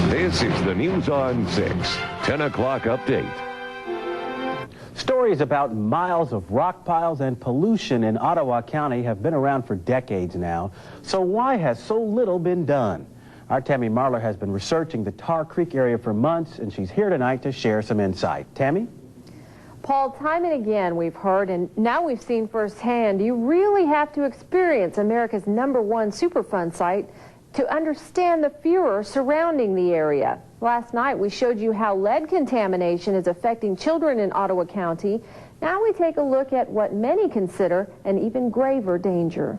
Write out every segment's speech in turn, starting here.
This is the News on 6, 10 o'clock update. Stories about miles of rock piles and pollution in Ottawa County have been around for decades now. So why has so little been done? Our Tami Marler has been researching the Tar Creek area for months, and she's here tonight to share some insight. Tami? Paul, time and again we've heard, and now we've seen firsthand, you really have to experience America's #1 Superfund site to understand the furor surrounding the area. Last night we showed you how lead contamination is affecting children in Ottawa County. Now we take a look at what many consider an even graver danger.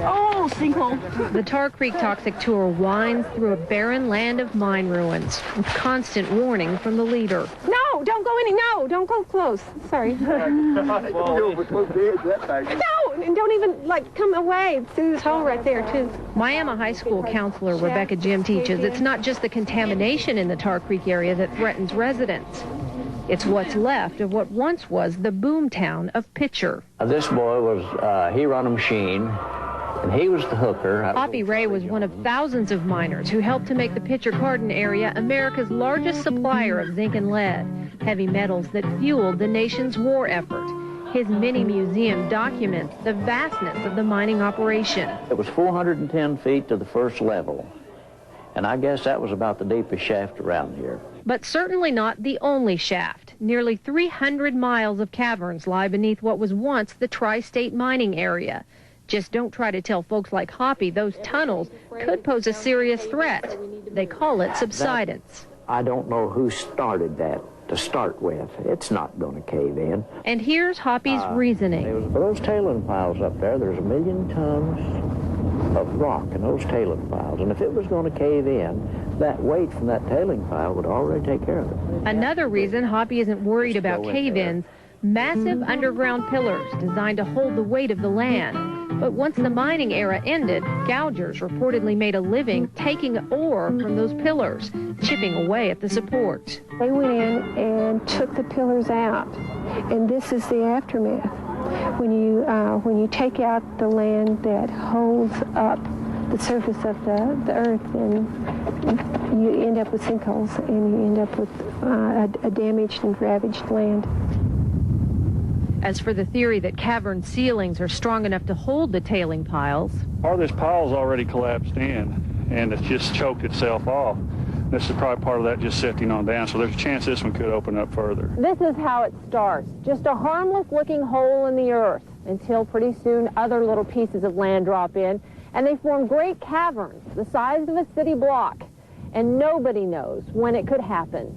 Oh, sinkhole. The Tar Creek Toxic Tour winds through a barren land of mine ruins with constant warning from the leader. No, don't go in. No, don't go close. Sorry. No, and don't even, come away through this hole right there, too. Miami High School counselor Rebecca Jim teaches it's not just the contamination in the Tar Creek area that threatens residents. It's what's left of what once was the boomtown of Picher. This boy was, he run a machine, and he was the hooker. Hoppy Ray was one of thousands of miners who helped to make the Picher-Cardin area America's largest supplier of zinc and lead, heavy metals that fueled the nation's war effort. His mini-museum documents the vastness of the mining operation. It was 410 feet to the first level, and I guess that was about the deepest shaft around here. But certainly not the only shaft. Nearly 300 miles of caverns lie beneath what was once the tri-state mining area. Just don't try to tell folks like Hoppy those tunnels could pose a serious threat. They call it subsidence. I don't know who started that to start with. It's not going to cave in. And here's Hoppy's reasoning. Those tailing piles up there, there's 1 million tons of rock in those tailing piles. And if it was going to cave in, that weight from that tailing pile would already take care of it. Another reason Hoppy isn't worried about cave-ins, massive underground pillars designed to hold the weight of the land. But once the mining era ended, gougers reportedly made a living taking ore from those pillars, chipping away at the support. They went in and took the pillars out, and this is the aftermath. When you take out the land that holds up the surface of the earth, and you end up with sinkholes, and you end up with a damaged and ravaged land. As for the theory that cavern ceilings are strong enough to hold the tailing piles, part of this pile's already collapsed in, and it's just choked itself off. This is probably part of that just sifting on down, so there's a chance this one could open up further. this is how it starts. Just a harmless-looking hole in the earth until pretty soon other little pieces of land drop in, and they form great caverns the size of a city block, and nobody knows when it could happen.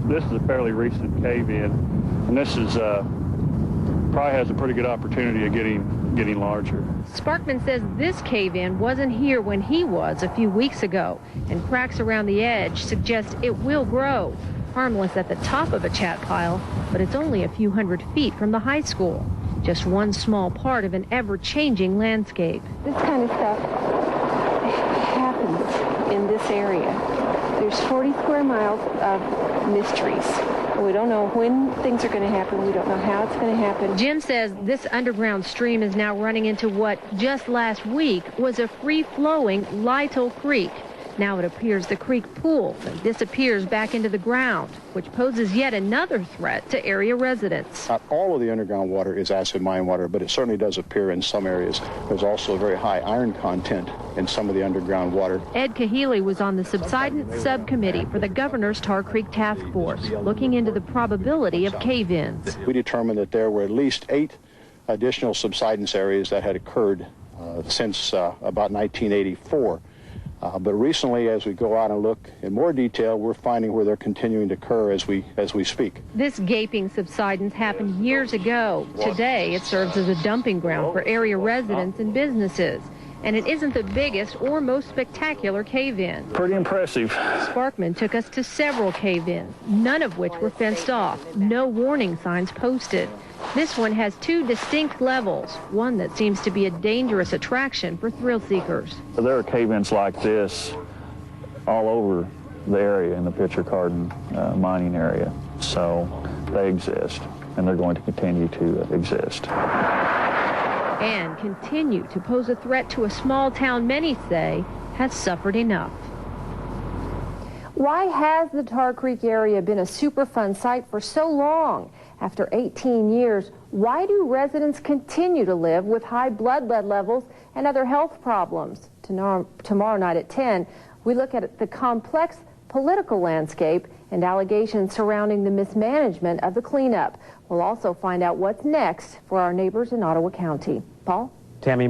This is a fairly recent cave-in, and this is probably has a pretty good opportunity of getting larger. Sparkman says this cave-in wasn't here when he was a few weeks ago, and cracks around the edge suggest it will grow. Harmless at the top of a chat pile, but it's only a few hundred feet from the high school. Just one small part of an ever-changing landscape. This kind of stuff happens in this area. There's 40 square miles of mysteries. We don't know when things are going to happen. We don't know how it's going to happen. Jim says this underground stream is now running into what just last week was a free-flowing Lytle Creek. Now it appears the creek pools and disappears back into the ground, which poses yet another threat to area residents. Not all of the underground water is acid mine water, but it certainly does appear in some areas. There's also a very high iron content in some of the underground water. Ed Kahele was on the Subsidence subcommittee for the governor's Tar Creek task force, looking into the probability of cave-ins. We determined that there were at least 8 additional subsidence areas that had occurred since about 1984. But recently, as we go out and look in more detail, we're finding where they're continuing to occur as we speak. This gaping subsidence happened years ago. Today, it serves as a dumping ground for area residents and businesses. And it isn't the biggest or most spectacular cave-in. Pretty impressive. Sparkman took us to several cave-ins, none of which were fenced off, no warning signs posted. This one has 2 distinct levels, one that seems to be a dangerous attraction for thrill seekers. There are cave-ins like this all over the area in the Picher-Cardin mining area. So they exist, and they're going to continue to exist. and continue to pose a threat to a small town many say has suffered enough. Why has the Tar Creek area been a Superfund site for so long? After 18 years, why do residents continue to live with high blood lead levels and other health problems? Tomorrow night at 10, we look at the complex political landscape and allegations surrounding the mismanagement of the cleanup. We'll also find out what's next for our neighbors in Ottawa County. Paul? Tami